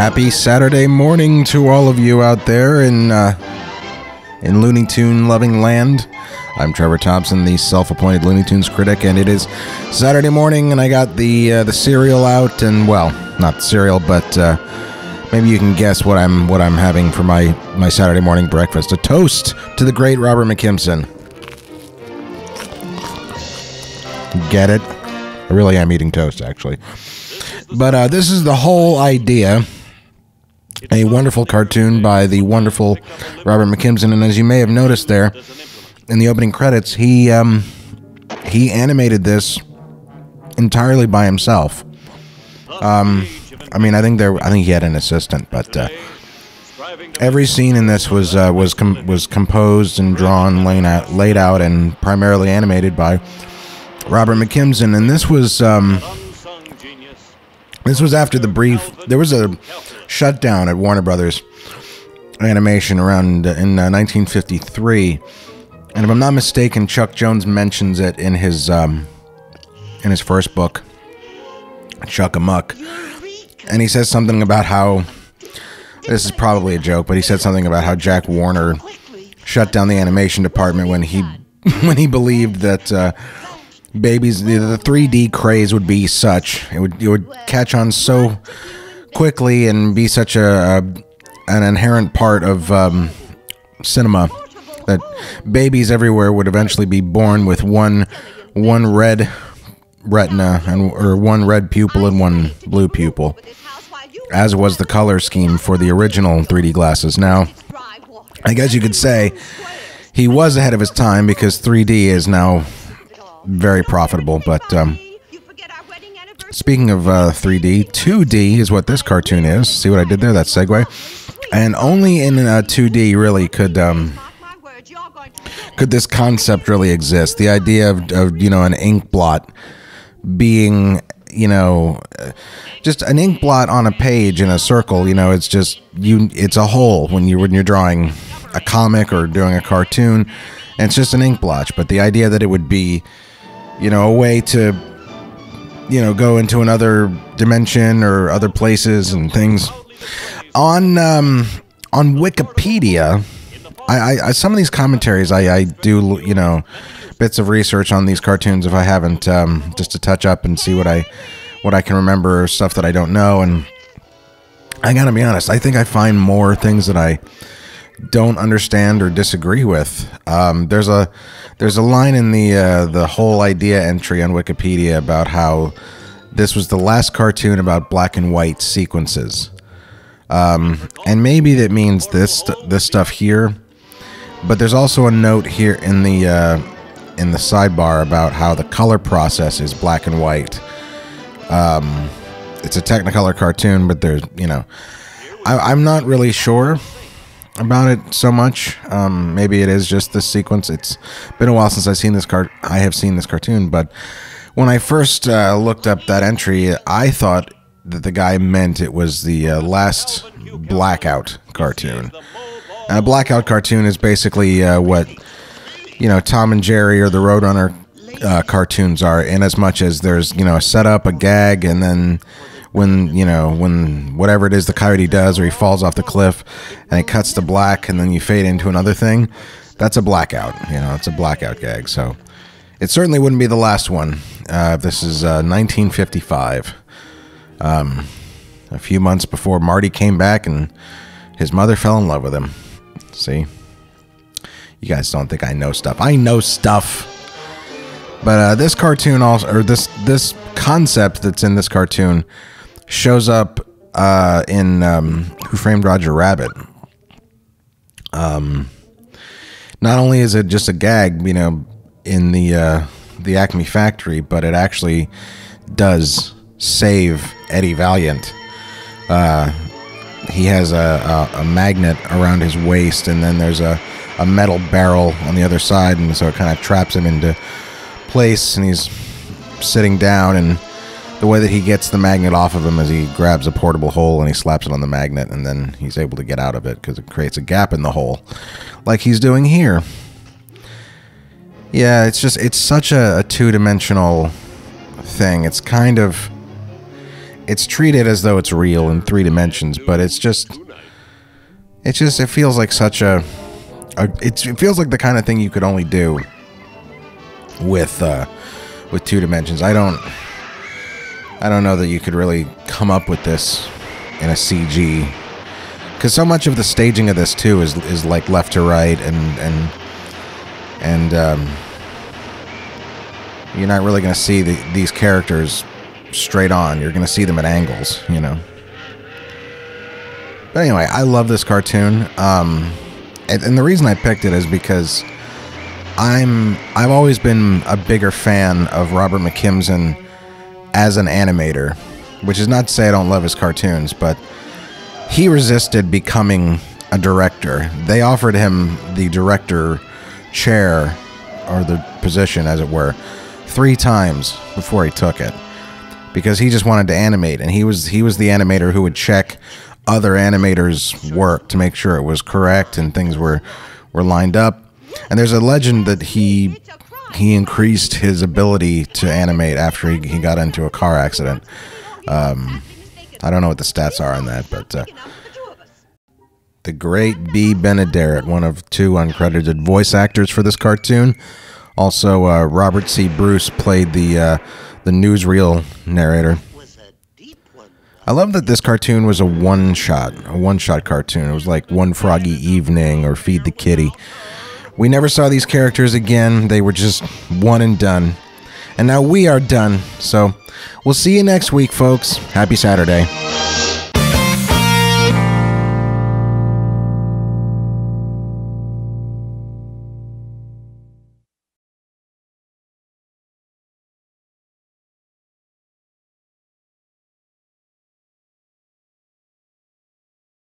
Happy Saturday morning to all of you out there in Looney Tune loving land. I'm Trevor Thompson, the self-appointed Looney Tunes critic, and it is Saturday morning, and I got the cereal out, and well, not the cereal, but maybe you can guess what I'm having for my Saturday morning breakfast: a toast to the great Robert McKimson. Get it? I really am eating toast, actually. But this is the whole idea. A wonderful cartoon by the wonderful Robert McKimson, and as you may have noticed there in the opening credits, he animated this entirely by himself. I mean, I think he had an assistant, but every scene in this was composed and drawn, laid out, and primarily animated by Robert McKimson. And this was after the brief. There was a shutdown at Warner Brothers Animation around in 1953, and if I'm not mistaken, Chuck Jones mentions it in his first book, Chuck Amuck, and he says something about how, this is probably a joke, but he said something about how Jack Warner shut down the animation department when he believed that babies, the 3D craze would be such, it would catch on so quickly and be such an inherent part of cinema that babies everywhere would eventually be born with one red retina or one red pupil and one blue pupil, as was the color scheme for the original 3D glasses. Now, I guess you could say he was ahead of his time because 3D is now very profitable, but speaking of 3D, 2D is what this cartoon is. See what I did there? That segue. And only in 2D really could this concept really exist. The idea of an ink blot being, just an ink blot on a page in a circle. It's just it's a hole when you're drawing a comic or doing a cartoon, and it's just an ink blotch. But the idea that it would be, a way to go into another dimension or other places and things. On Wikipedia, I some of these commentaries I do bits of research on these cartoons if I haven't, just to touch up and see what I can remember, stuff that I don't know. And I gotta be honest, I think I find more things that I don't understand or disagree with. There's a line in the whole idea entry on Wikipedia about how this was the last cartoon about black and white sequences, and maybe that means this stuff here. But there's also a note here in the sidebar about how the color process is black and white. It's a Technicolor cartoon, but there's I'm not really sure about it so much. Maybe it is just this sequence. It's been a while since I have seen this cartoon, but when I first looked up that entry, I thought that the guy meant it was the last Blackout cartoon. And a Blackout cartoon is basically what Tom and Jerry or the Roadrunner cartoons are, in as much as there's a setup, a gag, and then when whatever it is the coyote does, or he falls off the cliff and it cuts to black and then you fade into another thing, that's a blackout. It's a Blackout gag. So it certainly wouldn't be the last one. This is 1955, a few months before Marty came back and his mother fell in love with him. See, you guys don't think I know stuff. I know stuff. But this cartoon also, or this concept that's in this cartoon, shows up in Who Framed Roger Rabbit. Not only is it just a gag, in the Acme factory, but it actually does save Eddie Valiant. He has a magnet around his waist, and then there's a metal barrel on the other side, and so it kind of traps him into place, and he's sitting down, and the way that he gets the magnet off of him is he grabs a portable hole and he slaps it on the magnet, and then he's able to get out of it because it creates a gap in the hole, like he's doing here. Yeah, it's such a two-dimensional thing. It's kind of, it's treated as though it's real in 3 dimensions, but it feels like such it feels like the kind of thing you could only do with 2 dimensions. I don't know that you could really come up with this in a CG, because so much of the staging of this too is like left to right, and you're not really going to see these characters straight on. You're going to see them at angles, you know. But anyway, I love this cartoon, and the reason I picked it is because I've always been a bigger fan of Robert McKimson as an animator, which is not to say I don't love his cartoons, but he resisted becoming a director. They offered him the director chair, or the position as it were, 3 times before he took it, because he just wanted to animate, and he was the animator who would check other animators' work to make sure it was correct and things were lined up. And there's a legend that he increased his ability to animate after he got into a car accident. I don't know what the stats are on that, but the great B. Benaderet, one of 2 uncredited voice actors for this cartoon. Also, Robert C. Bruce played the newsreel narrator. I love that this cartoon was a one-shot cartoon. It was like One Froggy Evening or Feed the Kitty. We never saw these characters again. They were just one and done. And now we are done. So we'll see you next week, folks. Happy Saturday.